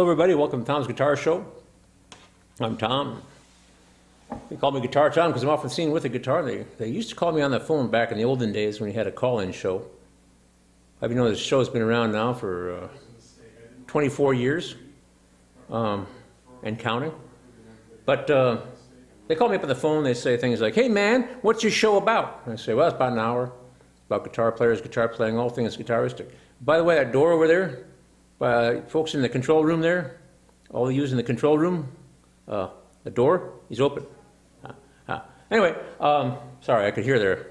everybody. Welcome to Tom's Guitar Show. I'm Tom. They call me Guitar Tom because I'm often seen with a guitar. They used to call me on the phone back in the olden days when you had a call-in show. I've known this show's been around now for 24 years and counting. But they call me up on the phone. They say things like, "Hey man, what's your show about?" And I say, "Well, it's about an hour. About guitar players, guitar playing, all things guitaristic. By the way, that door over there, folks in the control room there, all using the control room, the door is open." Anyway, sorry, I could hear their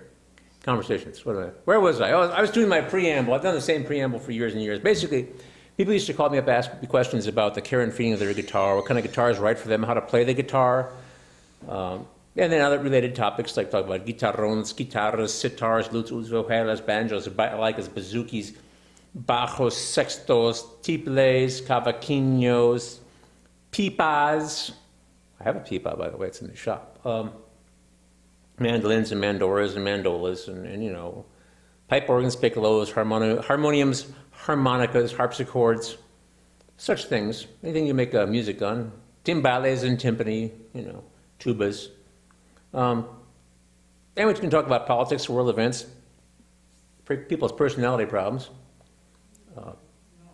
conversations. Where was I? I was doing my preamble. I've done the same preamble for years and years. Basically, people used to call me up, ask me questions about the care and feeding of their guitar, what kind of guitar is right for them, how to play the guitar, and then other related topics like talk about guitarrones, guitarras, sitars, lutes, vihuelas, banjos, bailacas, bazookies, bajos, sextos, tiples, cavaquinhos, pipas. I have a pipa, by the way, it's in the shop. Mandolins and mandoras and mandolas and you know, pipe organs, piccolos, harmoniums, harmonicas, harpsichords, such things. Anything you make music on. Timbales and timpani, you know, tubas. And we can talk about politics, world events, people's personality problems.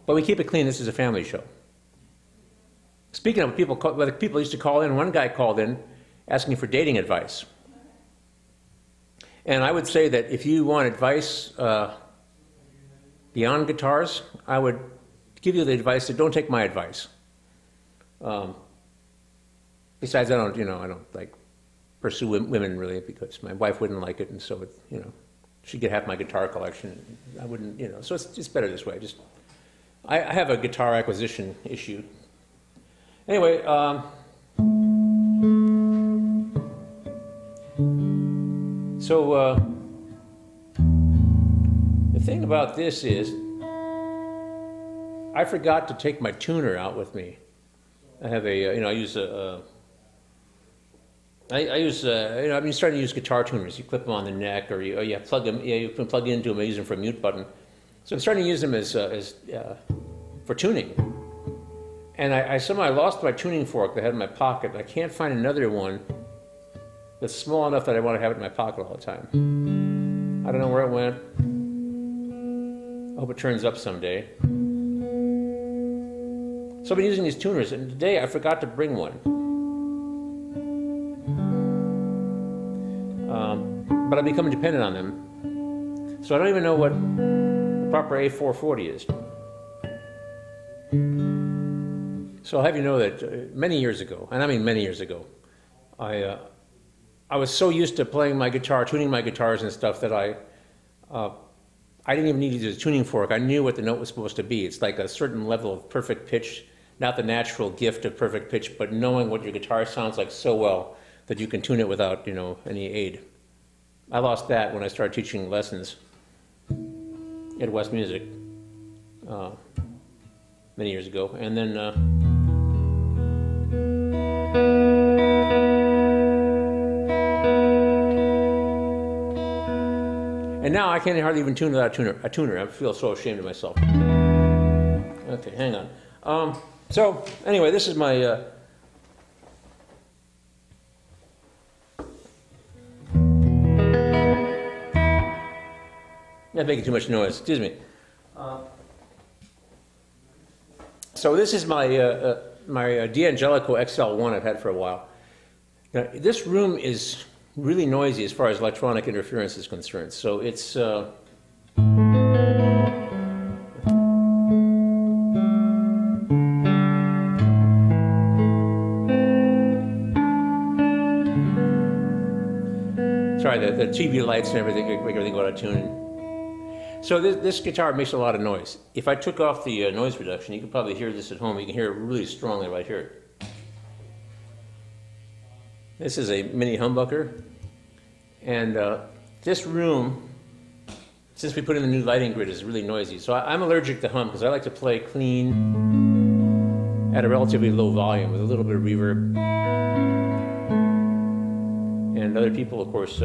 But we keep it clean. This is a family show. Speaking of people used to call in, one guy called in asking for dating advice. And I would say that if you want advice beyond guitars, I would give you the advice that don't take my advice. Besides, I don't like pursue women really because my wife wouldn't like it, and so it, you know, she'd get half my guitar collection. I wouldn't, you know, so it's better this way. I have a guitar acquisition issue. Anyway, so the thing about this is, I forgot to take my tuner out with me. I have a, you know, I use a, I've been starting to use guitar tuners. You clip them on the neck, or you plug them. Yeah, you can plug into them. I use them for a mute button. So I'm starting to use them as for tuning. And I somehow lost my tuning fork that I had in my pocket. I can't find another one that's small enough that I want to have it in my pocket all the time. I don't know where it went. I hope it turns up someday. So I've been using these tuners, and today I forgot to bring one. But I'm becoming dependent on them. So I don't even know what the proper A440 is. So I'll have you know that many years ago, and I mean many years ago, I was so used to playing my guitar, tuning my guitars and stuff that I didn't even need to use a tuning fork. I knew what the note was supposed to be. It's like a certain level of perfect pitch, not the natural gift of perfect pitch, but knowing what your guitar sounds like so well that you can tune it without, you know, any aid. I lost that when I started teaching lessons at West Music many years ago, and then and now I can't hardly even tune without a tuner. I feel so ashamed of myself. Okay, hang on. So anyway, this is my not making too much noise. Excuse me. So this is my my D'Angelico XL1 I've had for a while. Now, this room is really noisy as far as electronic interference is concerned. So it's sorry, the TV lights and everything make everything go out of tune. So this guitar makes a lot of noise. If I took off the noise reduction, you can probably hear this at home. You can hear it really strongly right here. This is a mini humbucker. And this room, since we put in the new lighting grid, is really noisy. So I'm allergic to hum because I like to play clean at a relatively low volume with a little bit of reverb. And other people, of course,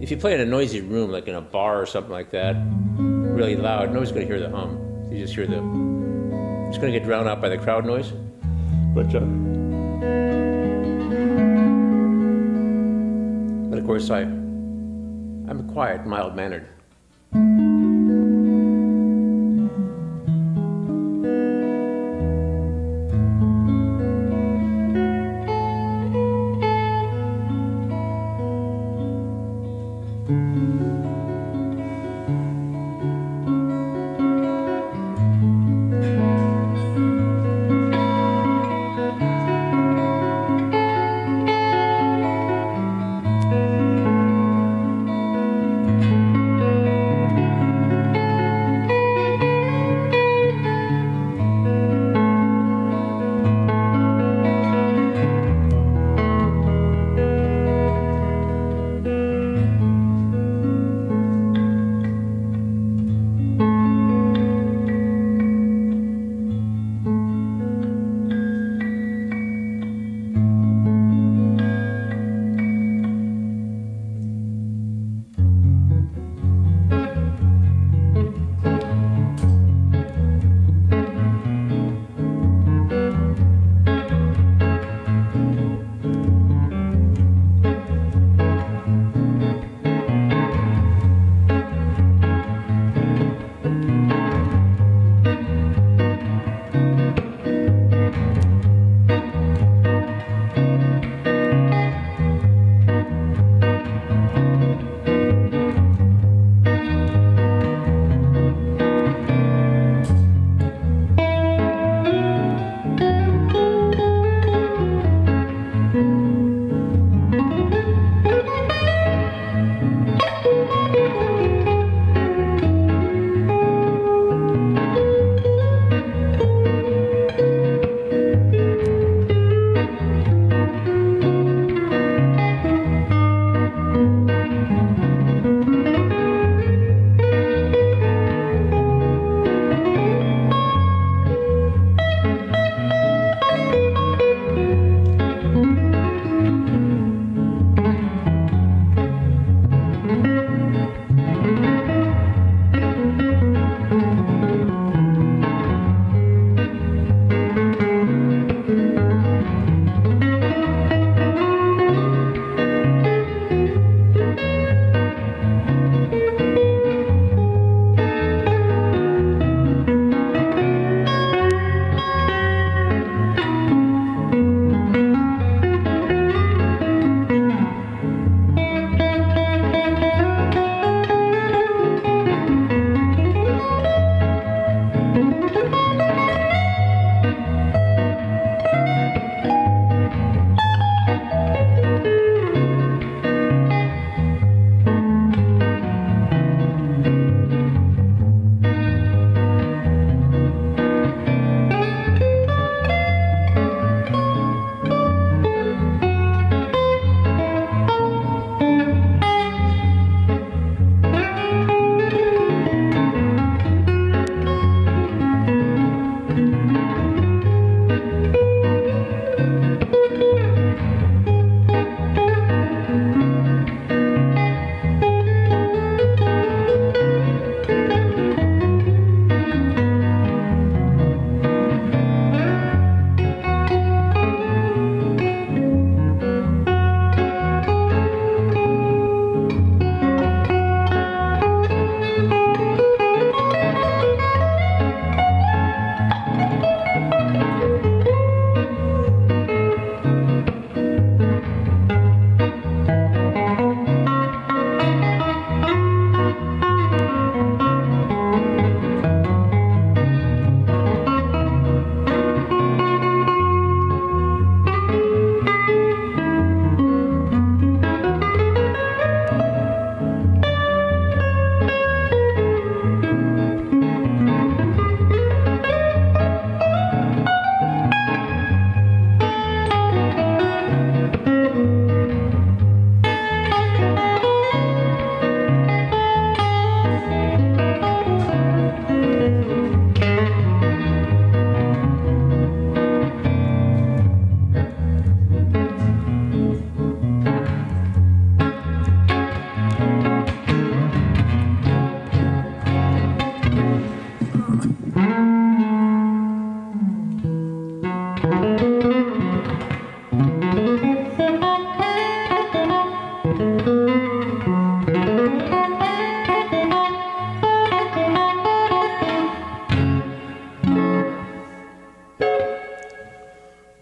if you play in a noisy room, like in a bar or something like that, really loud, nobody's going to hear the hum. You just hear the It's going to get drowned out by the crowd noise. But of course, I'm quiet, mild-mannered.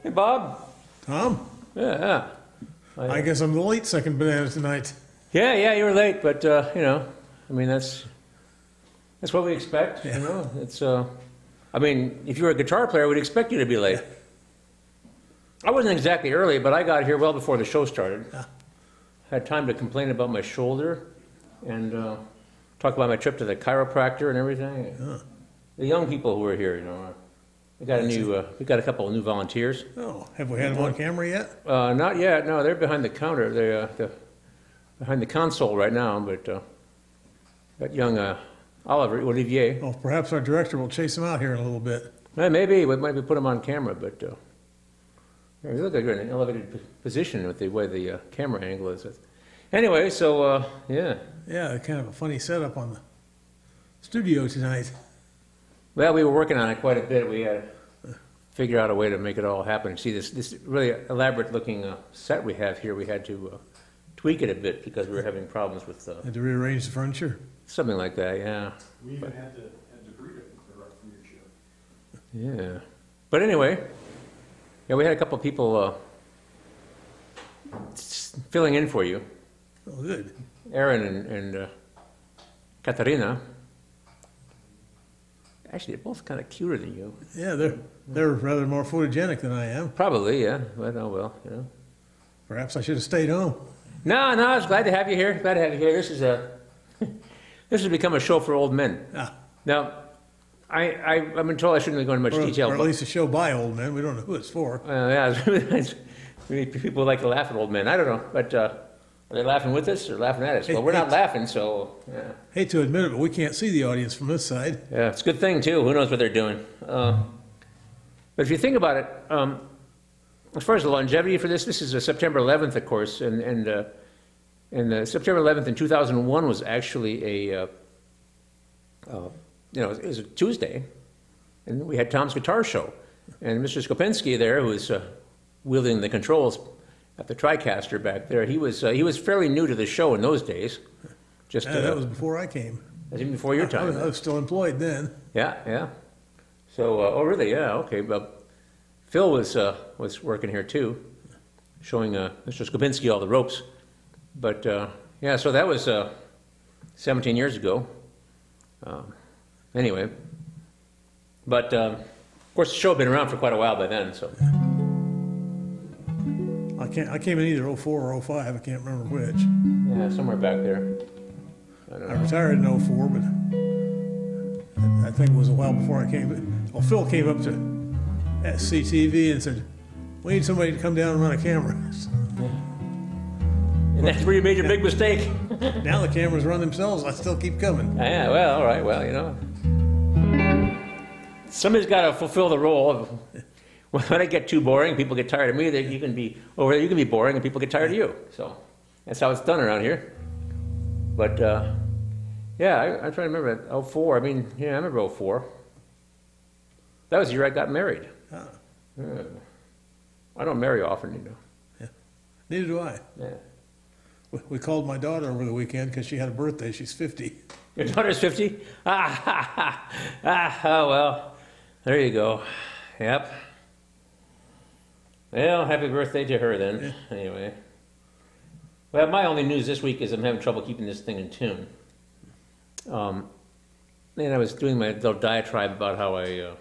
Hey, Bob. Tom? Yeah. I guess I'm the late second banana tonight. Yeah, you were late, but you know, I mean that's what we expect. Yeah. You know, it's. I mean, if you were a guitar player, we'd expect you to be late. I wasn't exactly early, but I got here well before the show started. Yeah. Had time to complain about my shoulder and talk about my trip to the chiropractor and everything. Huh. The young people who were here, you know, we got a couple of new volunteers. Oh, have we had them on camera yet? Not yet. No, they're behind the counter. They're behind the console right now. But that young Olivier. Oh, perhaps our director will chase them out here in a little bit. Maybe we might put them on camera, but yeah, you look like you're in an elevated position with the way the camera angle is. Anyway, so yeah. Yeah, kind of a funny setup on the studio tonight. Well, we were working on it quite a bit. We had to figure out a way to make it all happen. See, this really elaborate-looking set we have here, we had to tweak it a bit because we were having problems with Had to rearrange the furniture. something like that. Yeah. We even had to bring it clear up from your show. Yeah. But anyway, yeah, we had a couple of people filling in for you. Oh, good. Aaron and Katarina. Actually, they're both kind of cuter than you. Yeah, they're rather more photogenic than I am. Probably, yeah. But oh well, you know. Perhaps I should have stayed home. No, I was glad to have you here. Glad to have you here. This has become a show for old men. Ah, Now, I've been told I shouldn't go into much detail. or at least a show by old men. We don't know who it's for. Yeah, people like to laugh at old men. I don't know, but are they laughing with us or laughing at us? Well, we're not laughing, so yeah. Hate to admit it, but we can't see the audience from this side. Yeah, it's a good thing too. Who knows what they're doing? But if you think about it, as far as the longevity for this is September 11th, of course, and September 11th in 2001 was actually it was a Tuesday, and we had Tom's Guitar Show, and Mr. Skopinski there, who was wielding the controls at the TriCaster back there, he was fairly new to the show in those days. Just That was before I came. That's even before your time. I was still employed then. Yeah. So, oh really? Yeah, okay. But Phil was working here too, showing Mr. Skopinski all the ropes. But yeah, so that was 17 years ago. Anyway, but of course the show had been around for quite a while by then. So I came in either 04 or 05. I can't remember which. yeah, somewhere back there. I retired in 04, but I think it was a while before I came. Well, Phil came up to SCTV and said, "We need somebody to come down and run a camera." And that's where you made your big mistake. Now the cameras run themselves. I still keep coming. Yeah, well, all right, well, you know. Somebody's got to fulfill the role of, when I get too boring, people get tired of me, you can be boring and people get tired of you. So that's how it's done around here. But yeah, I'm trying to remember 04. I mean, yeah, I remember 04. That was the year I got married. Ah, Yeah. I don't marry often, you know. yeah. Neither do I. Yeah. We called my daughter over the weekend because she had a birthday. She's 50. Your daughter's 50? Oh, well, there you go. Yep. Well, happy birthday to her then. Yeah. Anyway. Well, my only news this week is I'm having trouble keeping this thing in tune. And I was doing my little diatribe about how I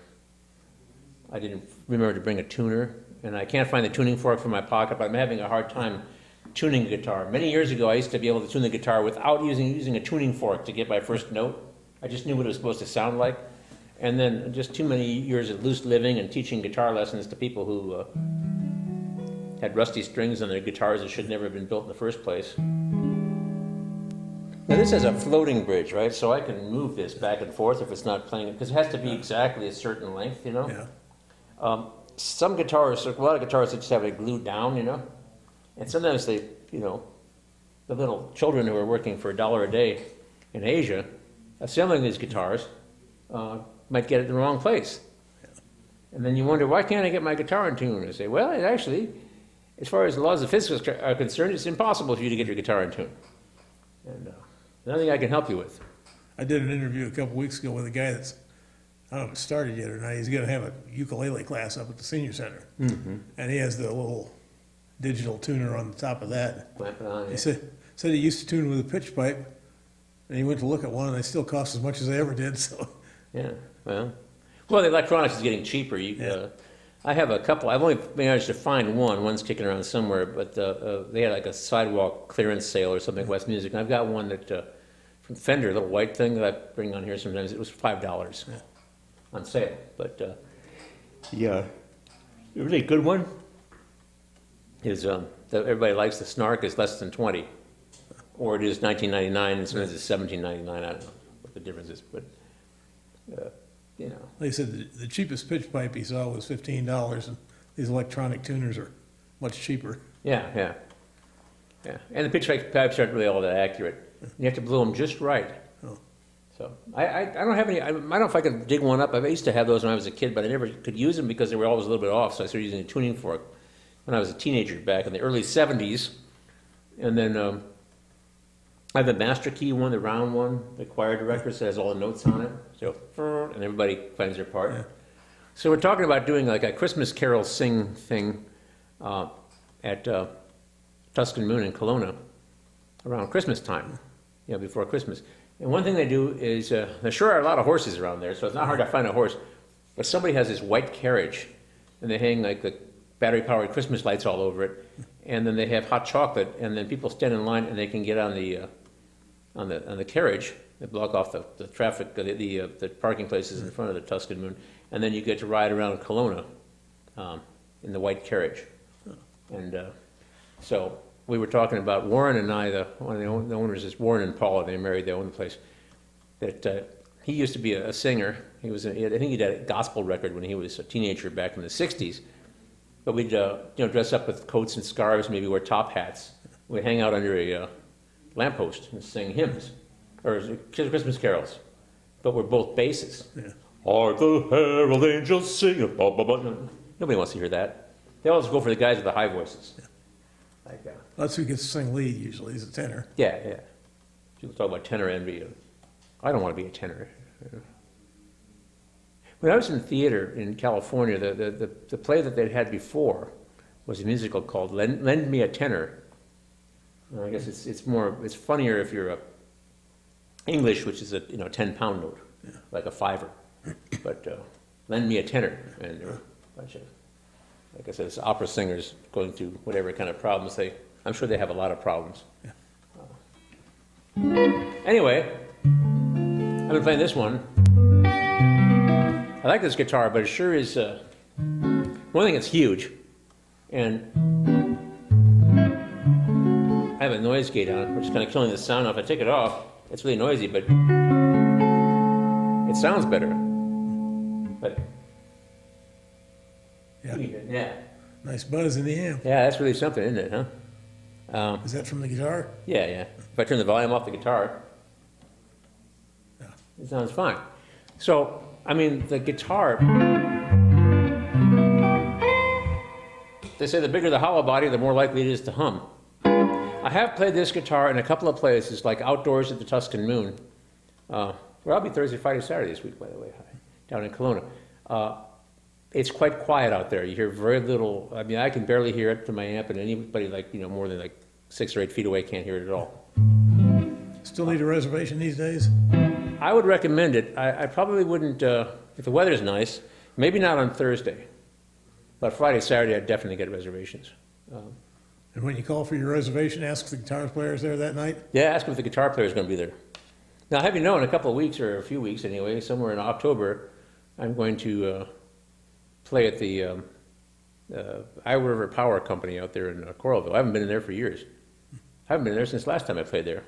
didn't remember to bring a tuner, and I can't find the tuning fork for my pocket, but I'm having a hard time tuning a guitar. Many years ago, I used to be able to tune the guitar without using a tuning fork to get my first note. I just knew what it was supposed to sound like. And then just too many years of loose living and teaching guitar lessons to people who had rusty strings on their guitars that should never have been built in the first place. Now this is a floating bridge, right? So I can move this back and forth if it's not playing, because it has to be exactly a certain length, you know? Yeah. Some guitars, a lot of guitars, they just have it glued down, you know? And sometimes they, you know, the little children who are working for $1 a day in Asia, assembling these guitars, might get it in the wrong place. And then you wonder, why can't I get my guitar in tune? And I say, well, it actually, as far as the laws of physics are concerned, it's impossible for you to get your guitar in tune. And nothing I can help you with. I did an interview a couple weeks ago with a guy that's I don't know if it started yet or not. He's going to have a ukulele class up at the senior center. And he has the little digital tuner on the top of that. Clamp it on, He yeah. said he used to tune with a pitch pipe, and he went to look at one, and they still cost as much as they ever did. So, Yeah, well, the electronics is getting cheaper. I have a couple. I've only managed to find one. One's kicking around somewhere, but they had like a sidewalk clearance sale or something, West Music. And I've got one that from Fender, a little white thing that I bring on here sometimes. It was $5 on sale. But the really good one is that everybody likes the Snark is less than 20, or it is $19.99, and sometimes it's $17.99. I don't know what the difference is, but you know. they said the cheapest pitch pipe he saw was $15, and these electronic tuners are much cheaper. Yeah. And the pitch pipes aren't really all that accurate. You have to blow them just right. Oh. So I don't have any. I don't know if I could dig one up. I used to have those when I was a kid, but I never could use them because they were always a little bit off. So I started using a tuning fork when I was a teenager back in the early '70s. And then I have the Master Key one, the round one, the choir director that has all the notes on it. So and everybody finds their part. Yeah. So we're talking about doing like a Christmas carol sing thing at Tuscan Moon in Kelowna around Christmas time, before Christmas. And one thing they do is, there sure are a lot of horses around there, so it's not hard to find a horse, but somebody has this white carriage, and they hang like the battery-powered Christmas lights all over it, and then they have hot chocolate, and then people stand in line and they can get on the carriage. They block off the traffic, the parking places in front of the Tuscan Moon, and then you get to ride around Kelowna in the white carriage. And so we were talking about Warren and I, one of the owners is Warren and Paula. They married, they own the place. That he used to be a singer. I think he did a gospel record when he was a teenager back in the '60s. But we'd dress up with coats and scarves, maybe wear top hats. We'd hang out under a lamppost and sing hymns or Christmas carols. But we're both basses. Yeah. Hark the herald angels sing. Nobody wants to hear that. They always go for the guys with the high voices. Like, That's who gets to sing lead usually, is a tenor. yeah. People talk about tenor envy. I don't want to be a tenor. When I was in theater in California, the play that they'd had before was a musical called Lend Me a Tenor. I guess it's funnier if you're English, which is a 10-pound note, like a fiver. But Lend Me a Tenor, and there were a bunch of, like I said, it's opera singers going through whatever kind of problems I'm sure they have a lot of problems. Yeah. Anyway, I've been playing this one. I like this guitar, but it sure is, one thing, it's huge, and I have a noise gate on, which is kind of killing the sound. If I take it off, it's really noisy, but it sounds better. But yeah. Nice buzz in the amp. Yeah, that's really something, isn't it, huh? Is that from the guitar? Yeah. If I turn the volume off the guitar, Yeah. it sounds fine. So, I mean, the guitar, they say the bigger the hollow body, the more likely it is to hum. I have played this guitar in a couple of places, like outdoors at the Tuscan Moon, where I'll be Thursday, Friday, Saturday this week, by the way, down in Kelowna. It's quite quiet out there. You hear very little. I mean, I can barely hear it from my amp, and anybody more than like 6 or 8 feet away can't hear it at all. Still need a reservation these days? I would recommend it. I probably wouldn't, if the weather's nice, maybe not on Thursday, but Friday, Saturday, I'd definitely get reservations. And when you call for your reservation, ask if the guitar player's there that night? Yeah, ask if the guitar player's going to be there. Now, have you known, in a couple of weeks, or a few weeks anyway, somewhere in October, I'm going to play at the Iowa River Power Company out there in Coralville. I haven't been in there for years. I haven't been there since last time I played there.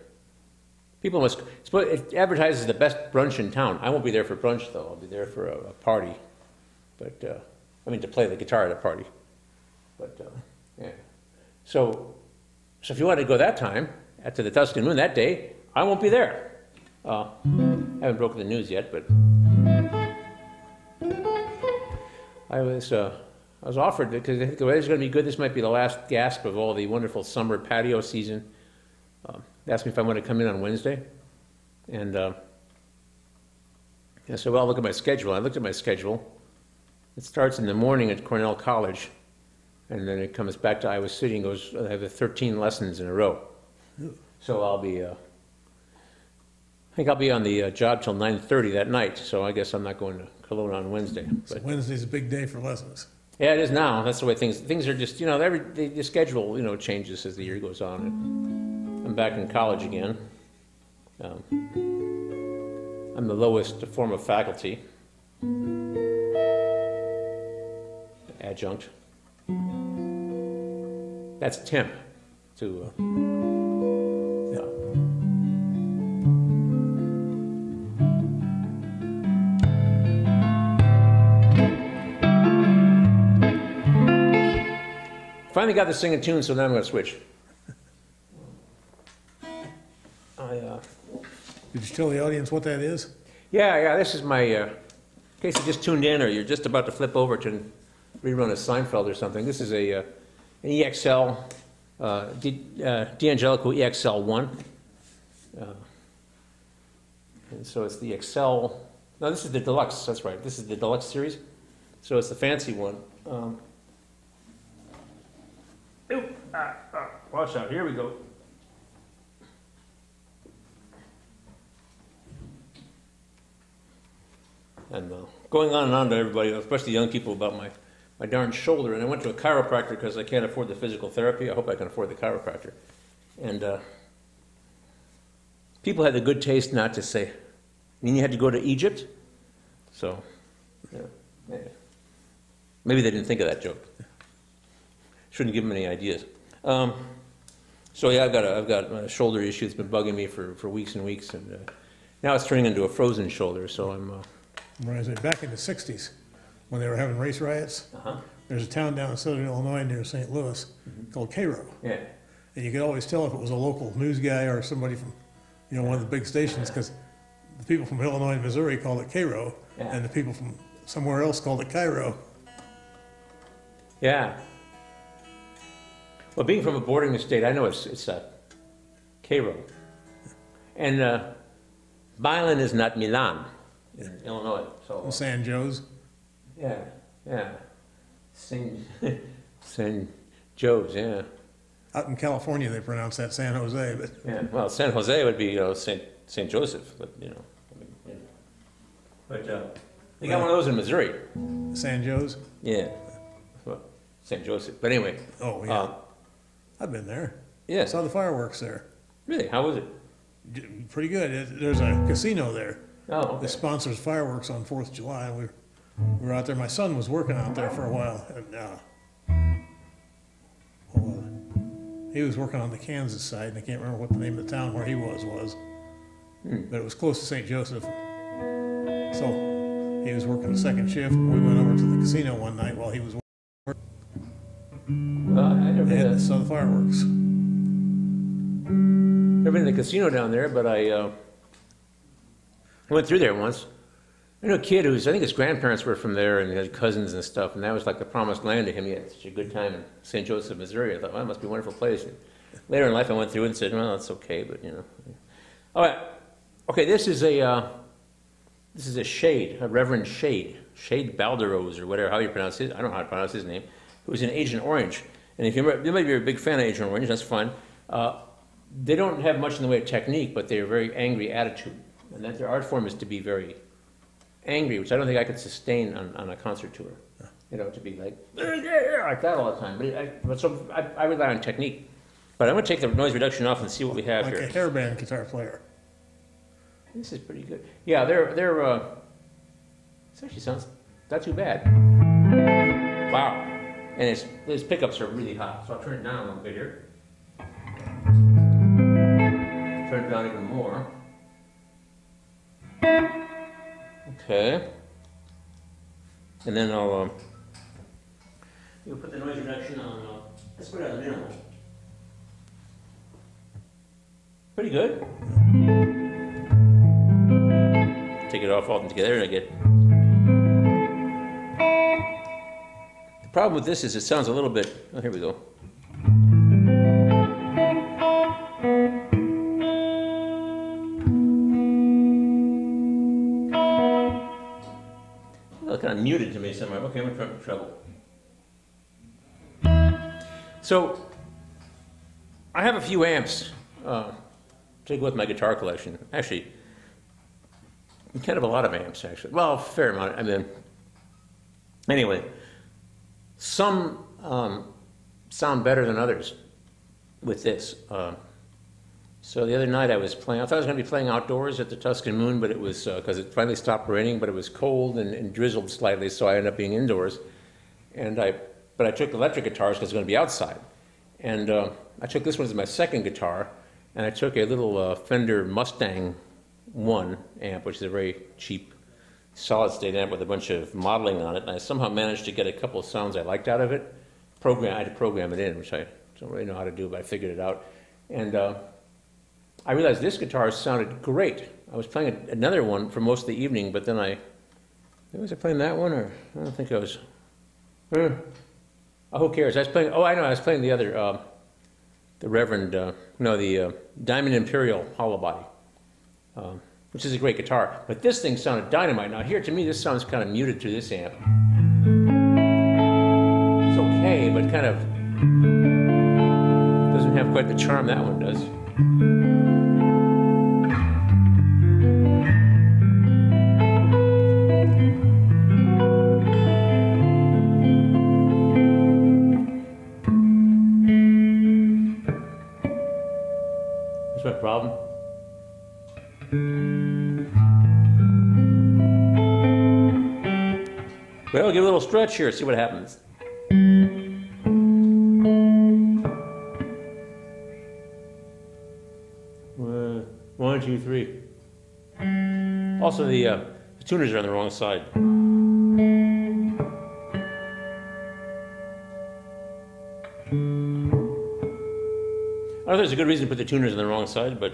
People must, it advertises the best brunch in town. I won't be there for brunch, though. I'll be there for a party. But, to play the guitar at a party. But, yeah. So if you want to go that time, to the Tuscan Moon that day, I won't be there. Haven't broken the news yet, but I was offered, because I think the weather's going to be good. This might be the last gasp of all the wonderful summer patio season. They asked me if I want to come in on Wednesday, and I said, well, I'll look at my schedule. I looked at my schedule. It starts in the morning at Cornell College, and then it comes back to Iowa City and goes, I have 13 lessons in a row. So I'll be, I think I'll be on the job till 9:30 that night, so I guess I'm not going to Cologne on Wednesday. So But, Wednesday's a big day for lessons. yeah, it is now. That's the way things are just, you know, the schedule, you know, changes as the year goes on. And I'm back in college again. I'm the lowest form of faculty, adjunct. That's temp to, yeah. Finally got this thing in tune, so now I'm going to switch. Did you tell the audience what that is? Yeah, this is my, in case you just tuned in or you're just about to flip over to rerun a Seinfeld or something, this is an EXL, D'Angelico EXL1. And so it's the Excel, no, this is the Deluxe, that's right, this is the Deluxe series. So it's the fancy one. Watch out, here we go. And going on and on to everybody, especially young people, about my darn shoulder. And I went to a chiropractor because I can't afford the physical therapy. I hope I can afford the chiropractor. And people had the good taste not to say, "You had to go to Egypt?" So, yeah. Maybe they didn't think of that joke. Shouldn't give them any ideas. So yeah, I've got a shoulder issue that's been bugging me for weeks and weeks, and now it's turning into a frozen shoulder. So I'm. Back in the 60s, when they were having race riots, there's a town down in southern Illinois near St. Louis called Cairo. Yeah. And you could always tell if it was a local news guy or somebody from, one of the big stations, because the people from Illinois and Missouri called it Cairo, and the people from somewhere else called it Cairo. Yeah. Well, being from a bordering state, I know it's Cairo. And Milan is not Milan in Illinois. So San Joe's. Yeah. San Joe's, yeah. Out in California, they pronounce that San Jose, but Yeah, well, San Jose would be Saint Joseph, but But they got one of those in Missouri. San Joe's. Yeah, well, Saint Joseph. But anyway. Oh yeah, I've been there. Yeah. Saw the fireworks there. Really? How was it? Pretty good. There's a casino there. Oh, okay. That sponsors fireworks on 4th of July. And we were out there. My son was working out there for a while, and he was working on the Kansas side, and I can't remember what the name of the town where he was. But it was close to St. Joseph. So he was working the second shift, and we went over to the casino one night while he was working. I never been And saw the fireworks. Never been to the casino down there, but I went through there once. I know a kid I think his grandparents were from there, and he had cousins and stuff, and that was like the promised land to him. He had such a good time in St. Joseph, Missouri. I thought, well, that must be a wonderful place. And later in life, I went through it and said, well, that's okay, but All right. Okay, this is a Shade, a Reverend Shade Balderose, or whatever, how you pronounce it. I don't know how to pronounce his name. Who was in Agent Orange. And if you might be a big fan of Agent Orange, that's fine. They don't have much in the way of technique, but they're a very angry attitude. And that their art form is to be very angry, which I don't think I could sustain on a concert tour. To be like that all the time. But I rely on technique. But I'm going to take the noise reduction off and see what we have like here. Like a hairband guitar player. This is pretty good. Yeah, they're this actually sounds not too bad. Wow. And his pickups are really hot, so I'll turn it down a little bit here. Turn it down even more. Okay. And then I'll you'll put the noise reduction on. Let's put it on the minimal. Pretty good. Take it off altogether, and I get. The problem with this is it sounds a little bit. Oh, here we go. bass. Okay, I'm in trouble. So, I have a few amps to go with my guitar collection. Actually, kind of a lot of amps, actually. Well, a fair amount. I mean, anyway, some sound better than others with this. So the other night I was playing, I thought I was going to be playing outdoors at the Tuscan Moon, but it was, because it finally stopped raining, but it was cold and drizzled slightly, so I ended up being indoors. But I took electric guitars because I was going to be outside. And I took this one as my second guitar, and I took a little Fender Mustang 1 amp, which is a very cheap solid-state amp with a bunch of modeling on it, and I somehow managed to get a couple of sounds I liked out of it. I had to program it in, which I don't really know how to do, but I figured it out. And I realized this guitar sounded great. I was playing another one for most of the evening, but then was I playing that one, or I don't think I was. Oh, who cares? I was playing. Oh, I know. I was playing the other, the Reverend. The Diamond Imperial hollow body, which is a great guitar. But this thing sounded dynamite. Now here, to me, this sounds kind of muted through this amp. It's okay, but kind of doesn't have quite the charm that one does. That's my problem. Well, give it a little stretch here, see what happens. 1, 2, 3. Also, the tuners are on the wrong side. I don't think there's a good reason to put the tuners on the wrong side, but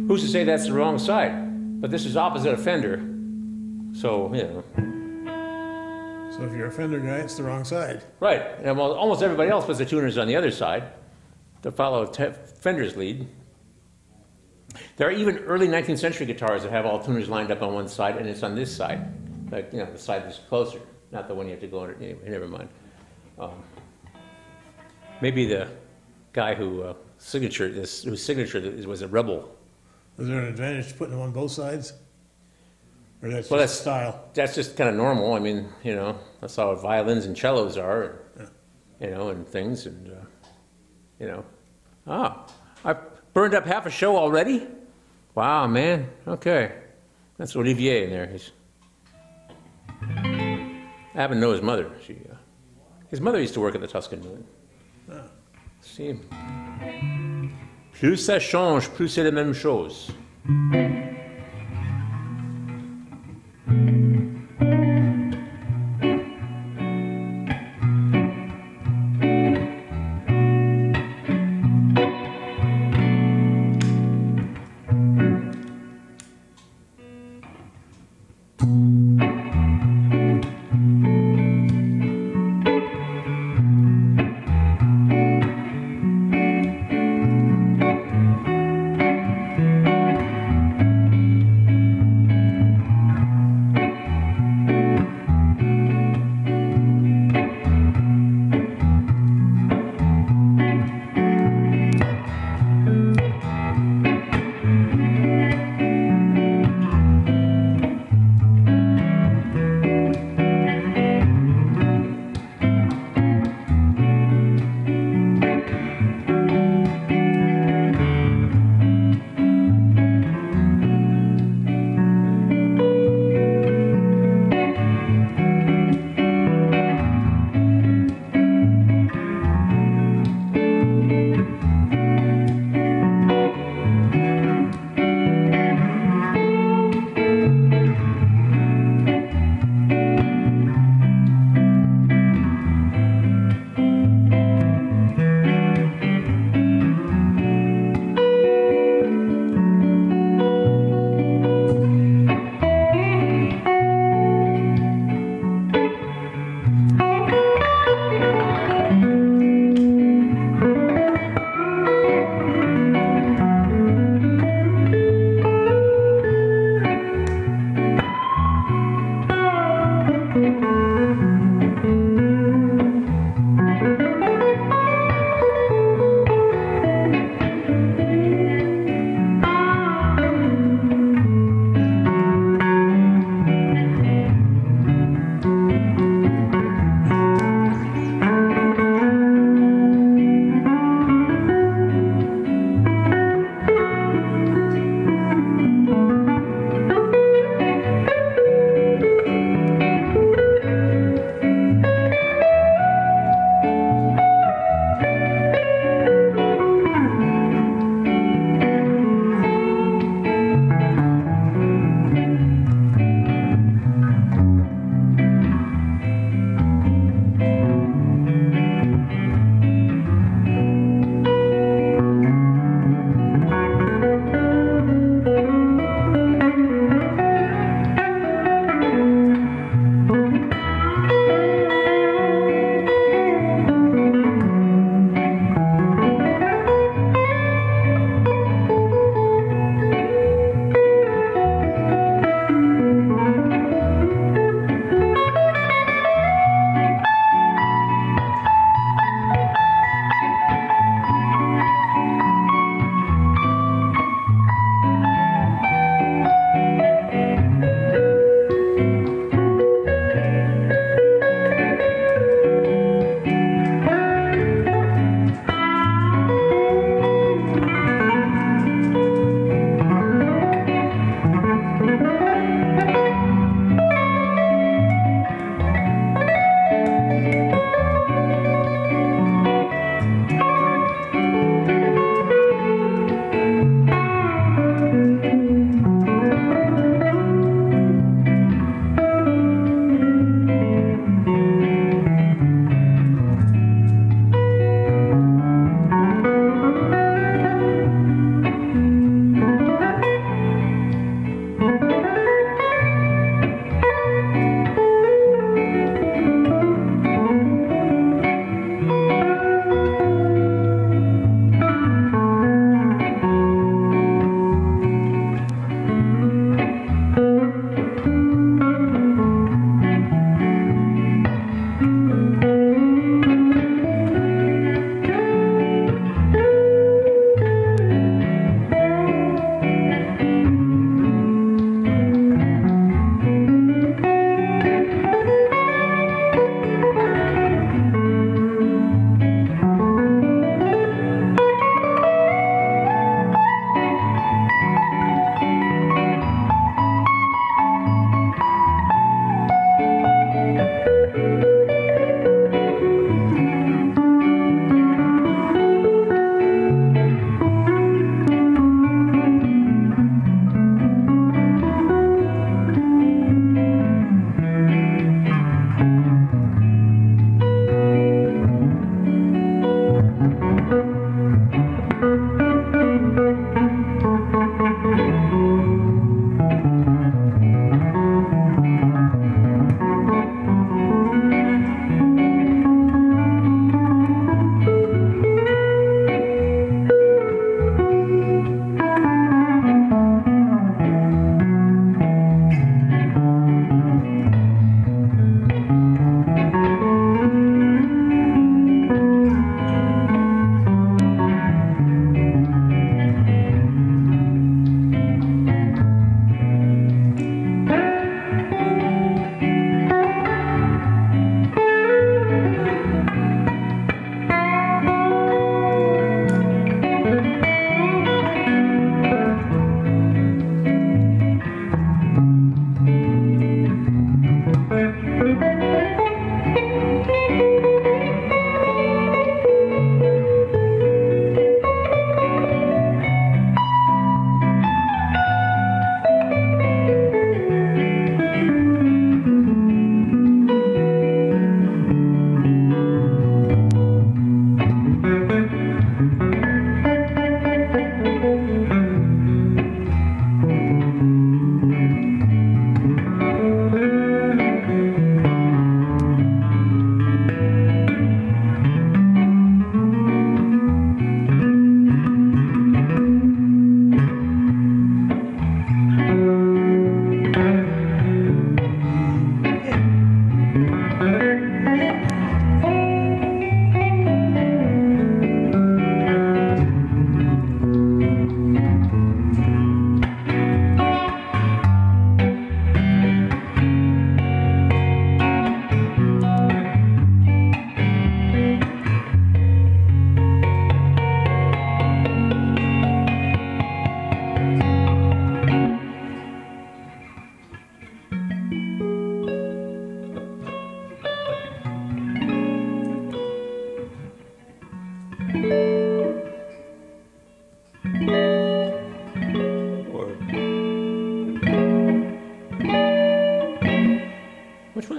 who's to say that's the wrong side? But this is opposite a Fender, so, you know. So if you're a Fender guy, it's the wrong side. Right, and almost everybody else puts the tuners on the other side to follow Fender's lead. There are even early 19th century guitars that have all tuners lined up on one side, and it's on this side, like, you know, the side that's closer, not the one you have to go under. Anyway, never mind. Maybe the guy whose signature was a rebel. Is there an advantage to putting them on both sides? Or that's Well, just style? That's just kind of normal. I mean, you know, that's how violins and cellos are, Yeah. you know, and things, and, you know. I've burned up half a show already? Wow, man. Okay. That's Olivier in there. I happen to know his mother. His mother used to work at the Tuscan Moon. See, plus ça change, plus c'est la même chose.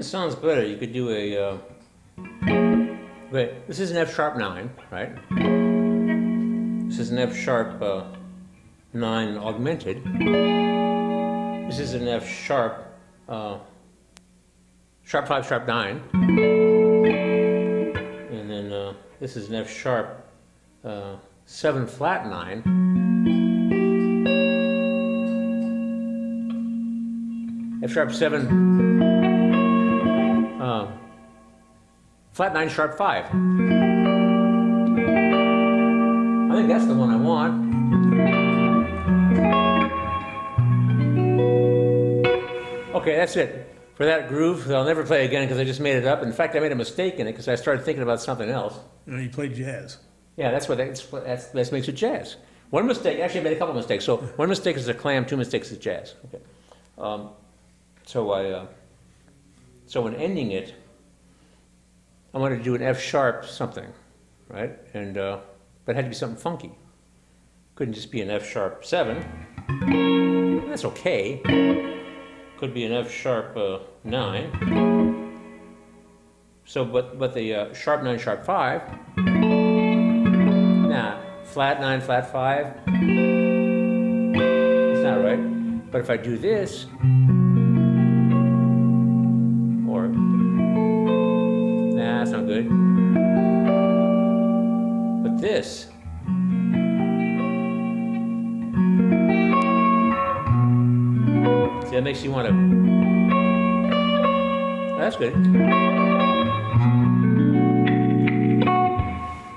sounds better. You could do a, wait, this is an F sharp 9, right? This is an F sharp 9 augmented. This is an F sharp, sharp 5, sharp 9. And then this is an F sharp 7 flat 9. F sharp 7 flat 9 sharp 5. I think that's the one I want. Okay, that's it. For that groove, I'll never play again because I just made it up. In fact, I made a mistake in it because I started thinking about something else. You know, you played jazz. Yeah, that's makes it jazz. One mistake, actually I made a couple mistakes. So one mistake is a clam, two mistakes is jazz. Okay. So when ending it, I wanted to do an F sharp something, right? And but it had to be something funky. Couldn't just be an F sharp 7. That's okay. Could be an F sharp 9. So, but the sharp 9, sharp 5. Nah, flat 9, flat 5. It's not right. But if I do this, or nah, that's not good. But this. See, that makes you want to. That's good.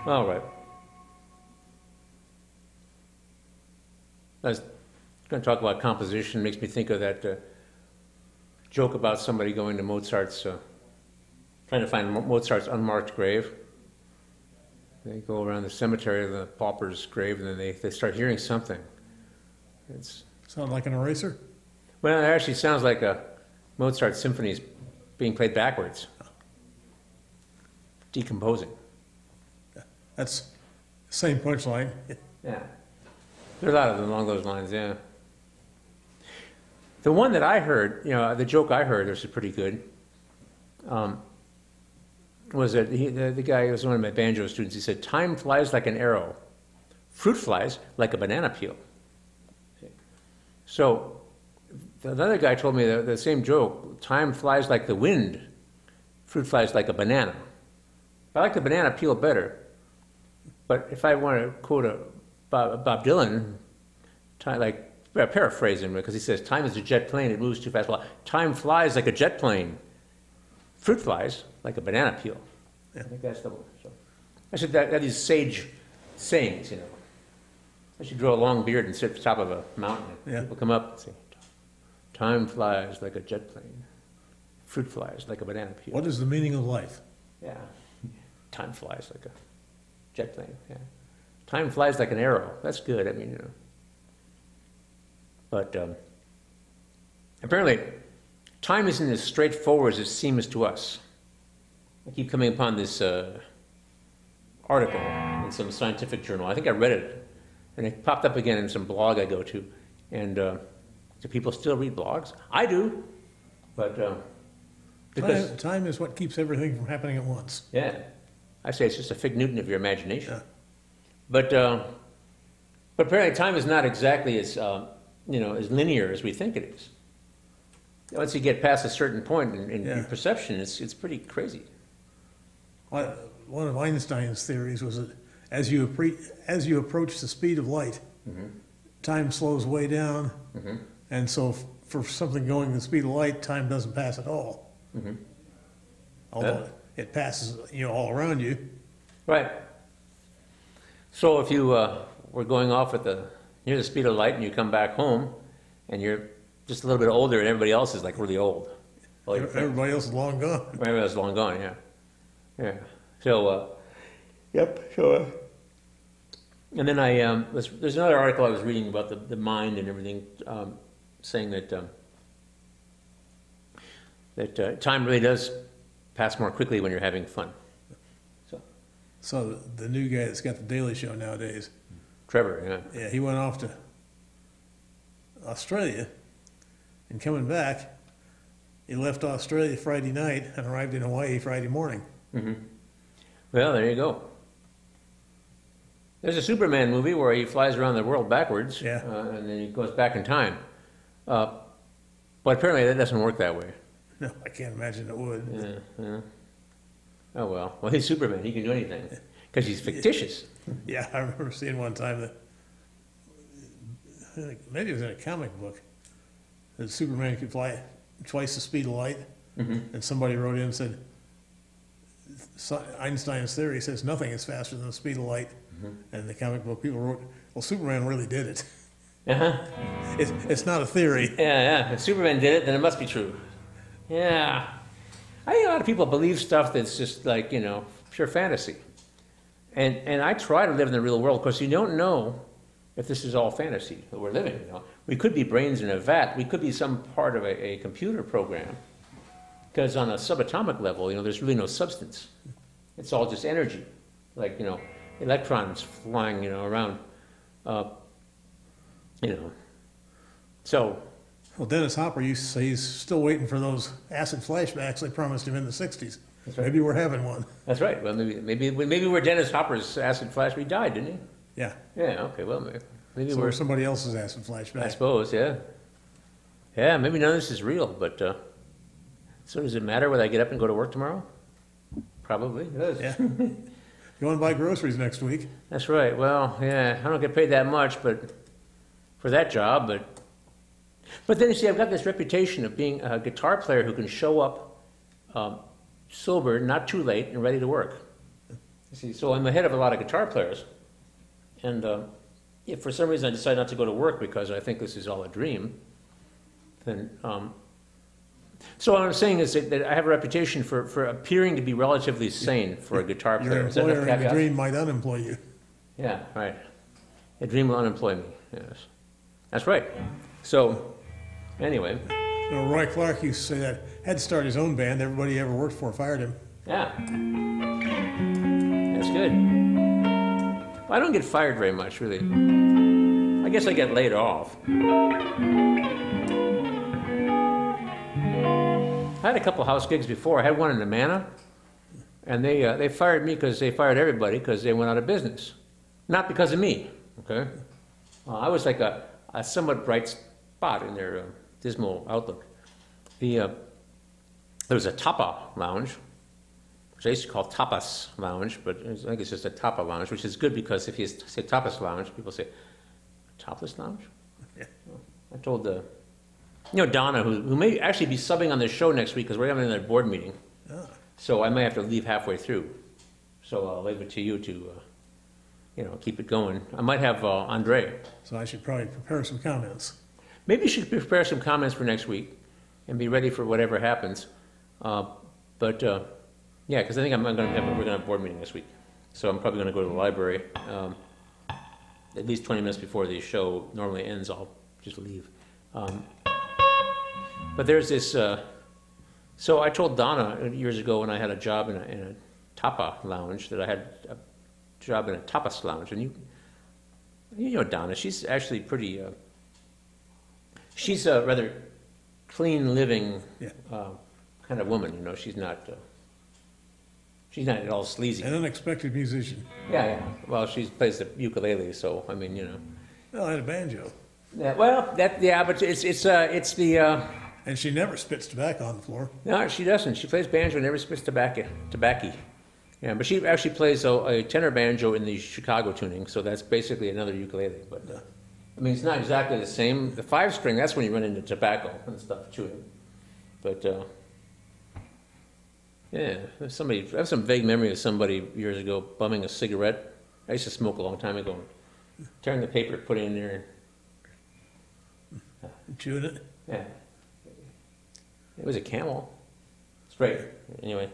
All right. I was going to talk about composition. Makes me think of that joke about somebody going to Mozart's, trying to find Mozart's unmarked grave. They go around the cemetery of the pauper's grave, and then they start hearing something. It's Sound like an eraser? well, it actually sounds like a Mozart symphony being played backwards, decomposing. That's the same punchline. Yeah, there are a lot of them along those lines. Yeah. The one that I heard, you know, the joke I heard, this is pretty good. Was that the guy who was one of my banjo students? He said, "Time flies like an arrow, fruit flies like a banana peel." So another guy told me the same joke: "Time flies like the wind, fruit flies like a banana." I like the banana peel better, but if I want to quote Bob Dylan, paraphrase him, because he says, "Time is a jet plane; it moves too fast." Well, time flies like a jet plane. Fruit flies like a banana peel. Yeah. I think that's the one. So I should that is sage sayings, you know. I should grow a long beard and sit at the top of a mountain. Yeah. People come up and say, "Time flies like a jet plane. Fruit flies like a banana peel." What is the meaning of life? Yeah. Time flies like a jet plane. Yeah. Time flies like an arrow. That's good. I mean, you know. But apparently, time isn't as straightforward as it seems to us. I keep coming upon this article in some scientific journal. I think I read it, and it popped up again in some blog I go to. And do people still read blogs? I do, but because Time is what keeps everything from happening at once. yeah, I say it's just a fig Newton of your imagination. Yeah. But apparently, time is not exactly as as linear as we think it is. Once you get past a certain point in Yeah. perception, it's pretty crazy. One of Einstein's theories was that as you approach the speed of light, time slows way down, and so for something going the speed of light, time doesn't pass at all. Although it passes, all around you. Right. So if you were going off at near the speed of light and you come back home and you're just a little bit older and everybody else is like really old. Well, Everybody else is long gone. everybody else is long gone, yeah. Yeah. So, yep. So, and then there's another article I was reading about the mind and everything, saying that time really does pass more quickly when you're having fun. So the new guy that's got the Daily Show nowadays, Trevor, yeah. yeah, he went off to Australia, and coming back, He left Australia Friday night and arrived in Hawaii Friday morning. Well, there you go. There's a Superman movie where he flies around the world backwards, Yeah. and then he goes back in time. But apparently that doesn't work that way. No, I can't imagine it would. Yeah. Oh well. Well, he's Superman. He can do anything because he's fictitious. Yeah, I remember seeing one time that, maybe it was in a comic book, that Superman could fly twice the speed of light, and somebody wrote in and said, Einstein's theory says nothing is faster than the speed of light, and the comic book people wrote, well, Superman really did it. Uh-huh. It's not a theory. Yeah. If Superman did it, then it must be true. Yeah. I think a lot of people believe stuff that's just like, pure fantasy. And I try to live in the real world because you don't know if this is all fantasy that we're living. We could be brains in a vat. We could be some part of a computer program. Because on a subatomic level, there's really no substance. It's all just energy, like electrons flying, around. So. Well, Dennis Hopper used to say he's still waiting for those acid flashbacks they promised him in the 60s. That's right. Maybe we're having one. That's right. Well, maybe we're Dennis Hopper's acid flash. He died, didn't he? Yeah. Yeah. Okay. Well, maybe So we're somebody else's acid flashback. I suppose. Yeah. Yeah. Maybe none of this is real, but so does it matter whether I get up and go to work tomorrow? Probably it does. Yeah. Go and buy groceries next week. That's right. Well, yeah. I don't get paid that much, but for that job, But then you see, I've got this reputation of being a guitar player who can show up sober, not too late, and ready to work. You see, so I'm ahead of a lot of guitar players. And if for some reason I decide not to go to work because I think this is all a dream, then... so what I'm saying is that I have a reputation for appearing to be relatively sane for a guitar player. Your Is that enough employer in a caveat? dream might unemploy you. Yeah, right. A dream will unemploy me, yes. That's right. So, anyway. Roy Clark used to say that. Had to start his own band. Everybody he ever worked for fired him. Yeah. That's good. Well, I don't get fired very much, really. I guess I get laid off. I had a couple house gigs before. I had one in Amana, and they fired me because they fired everybody because they went out of business. Not because of me, okay? I was like a somewhat bright spot in their dismal outlook. There was a tapa lounge, which I used to call tapas lounge, but I think it's just a tapa lounge, which is good because if you say tapas lounge, people say, topless lounge? Yeah. I told Donna, who may actually be subbing on the show next week because we're having another board meeting. Ah. So I may have to leave halfway through. So I'll leave it to you to, keep it going. I might have Andre. So I should probably prepare some comments. Maybe you should prepare some comments for next week and be ready for whatever happens. Yeah, because I think we're going to have a board meeting this week. So I'm probably going to go to the library at least 20 minutes before the show normally ends. I'll just leave. But there's this. So I told Donna years ago when I had a job in a tapa lounge that I had a job in a tapas lounge, and you know Donna. She's actually pretty. She's a rather clean living kind of woman. She's not. She's not at all sleazy. An unexpected musician. Yeah. Well, she plays the ukulele, so I mean, Well, I had a banjo. Yeah. Well, but it's the. And she never spits tobacco on the floor. No, she doesn't. She plays banjo and never spits tobacco. Yeah, but she actually plays a tenor banjo in the Chicago tuning, so that's basically another ukulele. But I mean, it's not exactly the same. The 5-string, that's when you run into tobacco and stuff chewing. But yeah, I have some vague memory of somebody years ago bumming a cigarette. I used to smoke a long time ago. Tearing the paper, putting it in there. Chewing it? Yeah. It was a Camel. It's great. Anyway,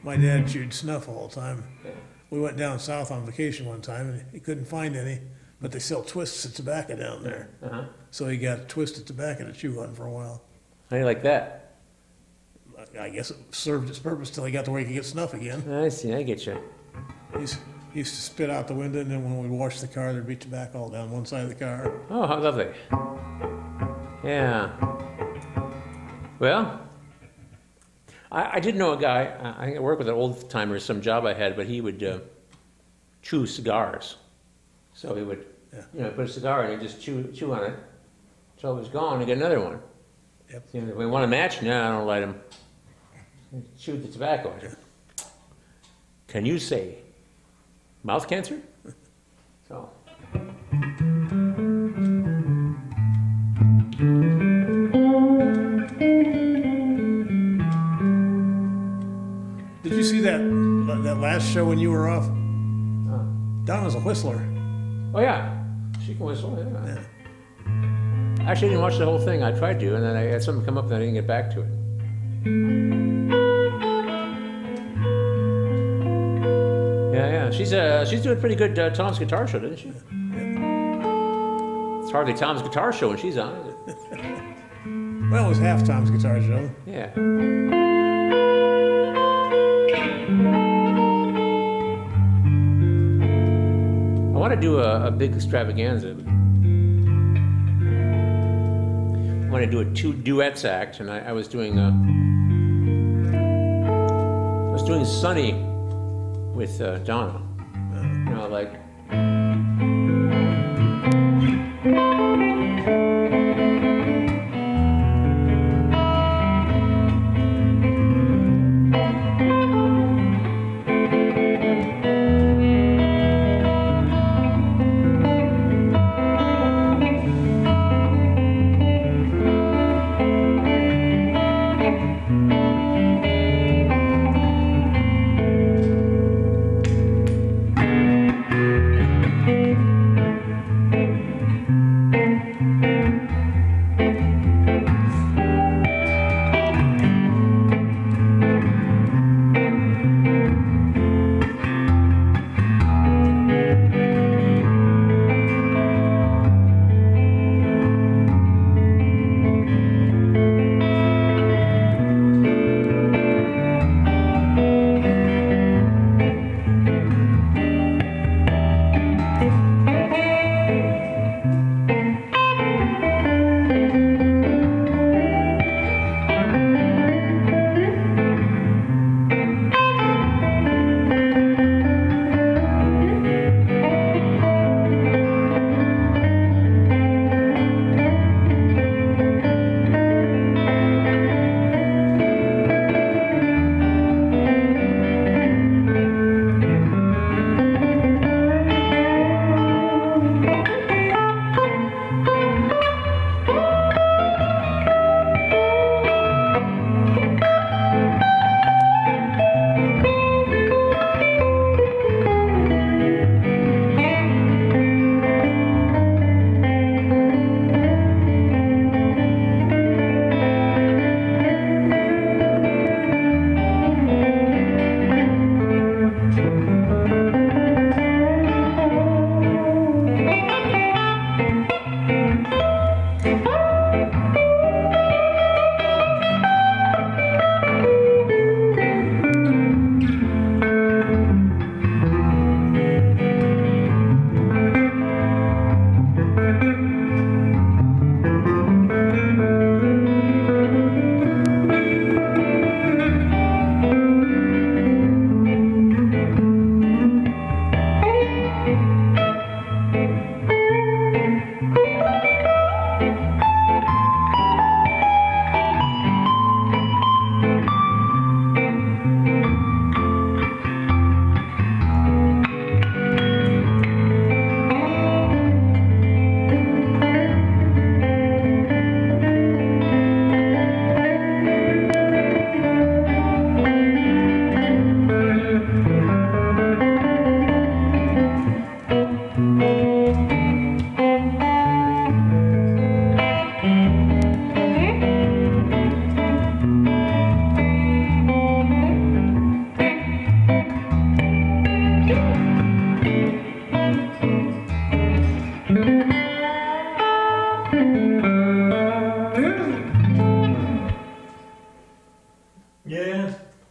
My dad chewed snuff all the time. Yeah. We went down south on vacation one time, and he couldn't find any, but they sell twists of tobacco down there. Uh-huh. So he got a twist of tobacco to chew on for a while. How do you like that? I guess it served its purpose till he got to where he could get snuff again. I see. I get you. He used to spit out the window, and then when we washed the car, there'd be tobacco all down one side of the car. Oh, how lovely. Yeah. Well, I did know a guy, I worked with an old timer, some job I had, but he would chew cigars. So he would, put a cigar and he'd just chew on it. So it was gone, and get another one. Yep. You know, if we want a match, no, I don't light them. Chew the tobacco. Can you say mouth cancer? So. Did you see that last show when you were off? Donna's a whistler. Oh yeah, she can whistle. Yeah. Yeah. Actually, I didn't watch the whole thing. I tried to, and then I had something come up, and I didn't get back to it. Yeah. She's doing a pretty good Tom's Guitar Show, didn't she? It's hardly Tom's Guitar Show when she's on, is it? Well, it was half Tom's Guitar Show. Yeah. I want to do a big extravaganza. I want to do a 2 duets act, and I was doing Sunny with Donna. You know, like.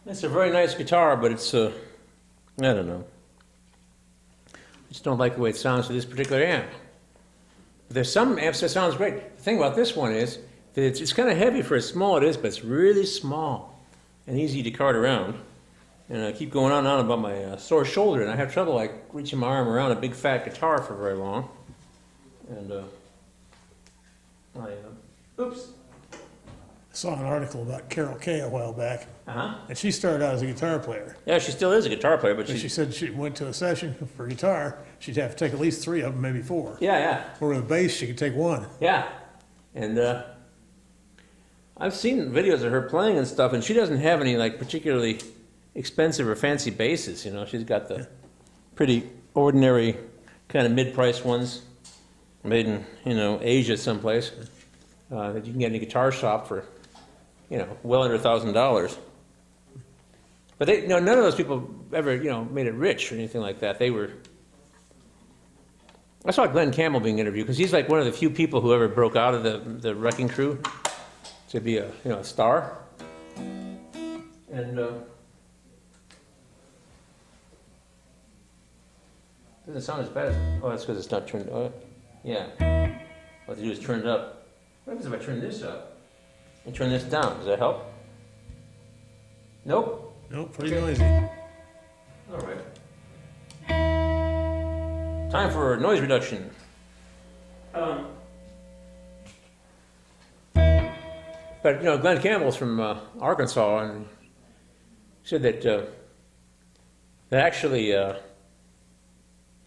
It's a very nice guitar, but it's, I don't know. I just don't like the way it sounds to this particular amp. There's some amps that sounds great. The thing about this one is, It's kind of heavy for as small it is, but it's really small and easy to cart around. And I keep going on and on about my sore shoulder, and I have trouble like reaching my arm around a big fat guitar for very long. And oops. I saw an article about Carol Kay a while back, Uh-huh. and she started out as a guitar player. Yeah, she still is a guitar player, but But she said she went to a session for guitar, she'd have to take at least 3 of them, maybe 4. yeah. Or with a bass, she could take 1. Yeah, and I've seen videos of her playing and stuff, and she doesn't have any like particularly expensive or fancy basses. You know, she's got the pretty ordinary kind of mid-price ones, made in Asia someplace that you can get in a guitar shop for well under $1,000. But they, none of those people ever made it rich or anything like that. They were. I saw Glenn Campbell being interviewed because he's like one of the few people who ever broke out of the Wrecking Crew to be a star. And doesn't sound as bad as. Oh, that's because it's not turned. Yeah. What to do is turn it up. What happens if I turn this up and turn this down? Does that help? Nope. Nope, pretty noisy. All right. Time for noise reduction. But Glenn Campbell's from Arkansas, and said that that actually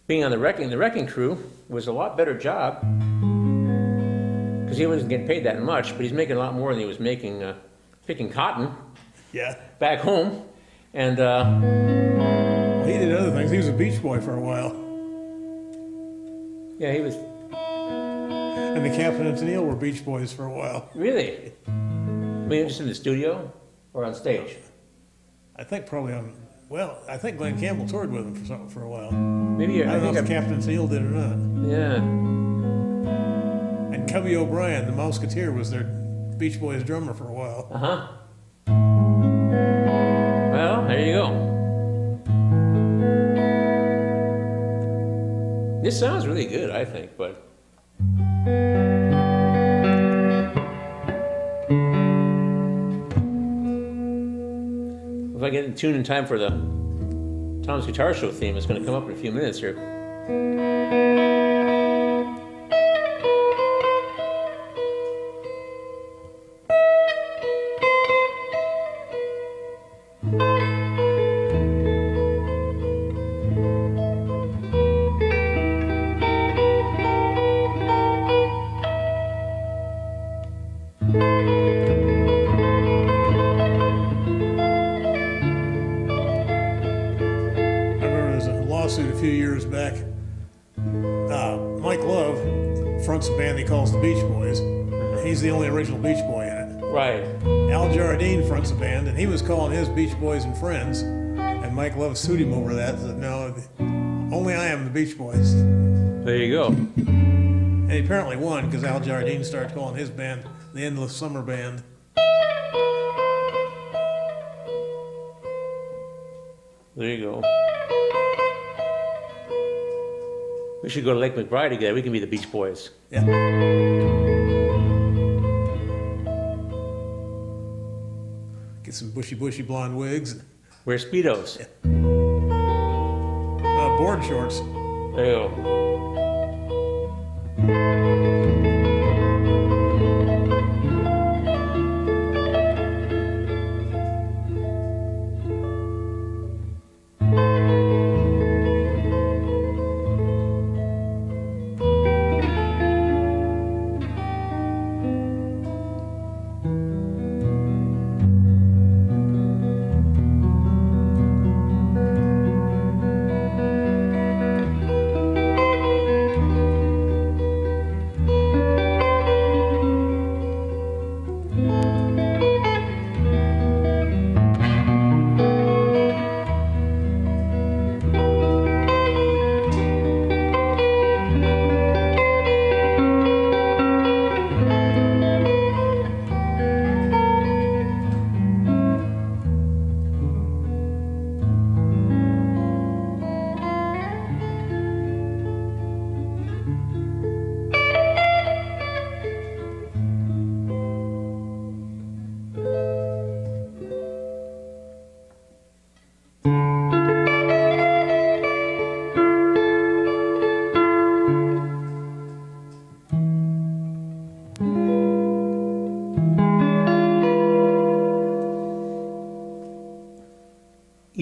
being on the Wrecking Crew was a lot better job because he wasn't getting paid that much, but he's making a lot more than he was making picking cotton Yeah. back home, and Well, he did other things. He was a Beach Boy for a while. yeah, he was And the Captain and Tennille were Beach Boys for a while. really. I mean, just in the studio or on stage. I think probably on, well, I think Glenn Campbell toured with him for a while. Maybe I don't know if Captain and Tennille did or not. Yeah. And Cubby O'Brien, the Mouseketeer, was their Beach Boys drummer for a while. Uh-huh. Well, there you go. This sounds really good, I think, but if I get in tune in time for the Tom's Guitar Show theme, it's going to come up in a few minutes here. A few years back. Mike Love fronts a band he calls the Beach Boys. He's the only original Beach Boy in it. Right. Al Jardine fronts a band, and he was calling his Beach Boys and Friends, and Mike Love sued him over that. Said, no, only I am the Beach Boys. There you go. And he apparently won because Al Jardine started calling his band the Endless Summer Band. There you go. We should go to Lake McBride together. We can be the Beach Boys. Yeah. Get some bushy blonde wigs. Wear Speedos. Yeah. Board shorts. There you go.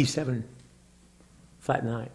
E7, flat 9.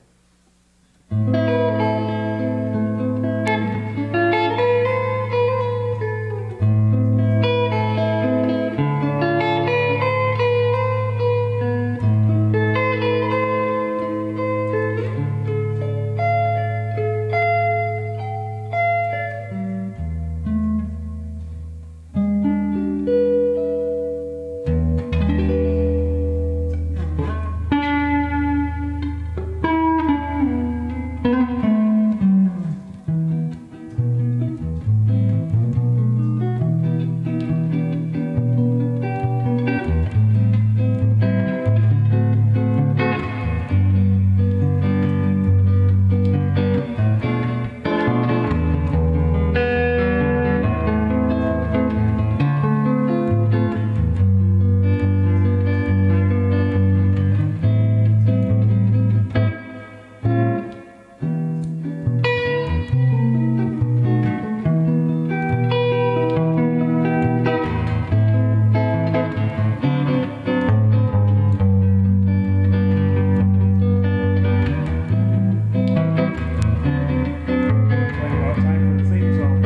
About time for the theme song.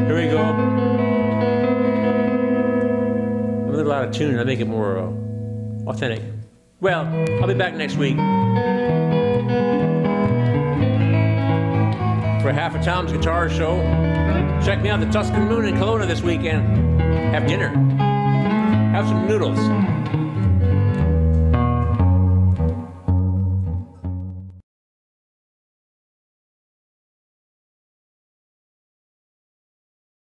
Here we go. I'm a little out of tune. I make it more authentic. Well, I'll be back next week for half of Tom's Guitar Show. Check me out at the Tuscan Moon in Kelowna this weekend. Have dinner. Have some noodles.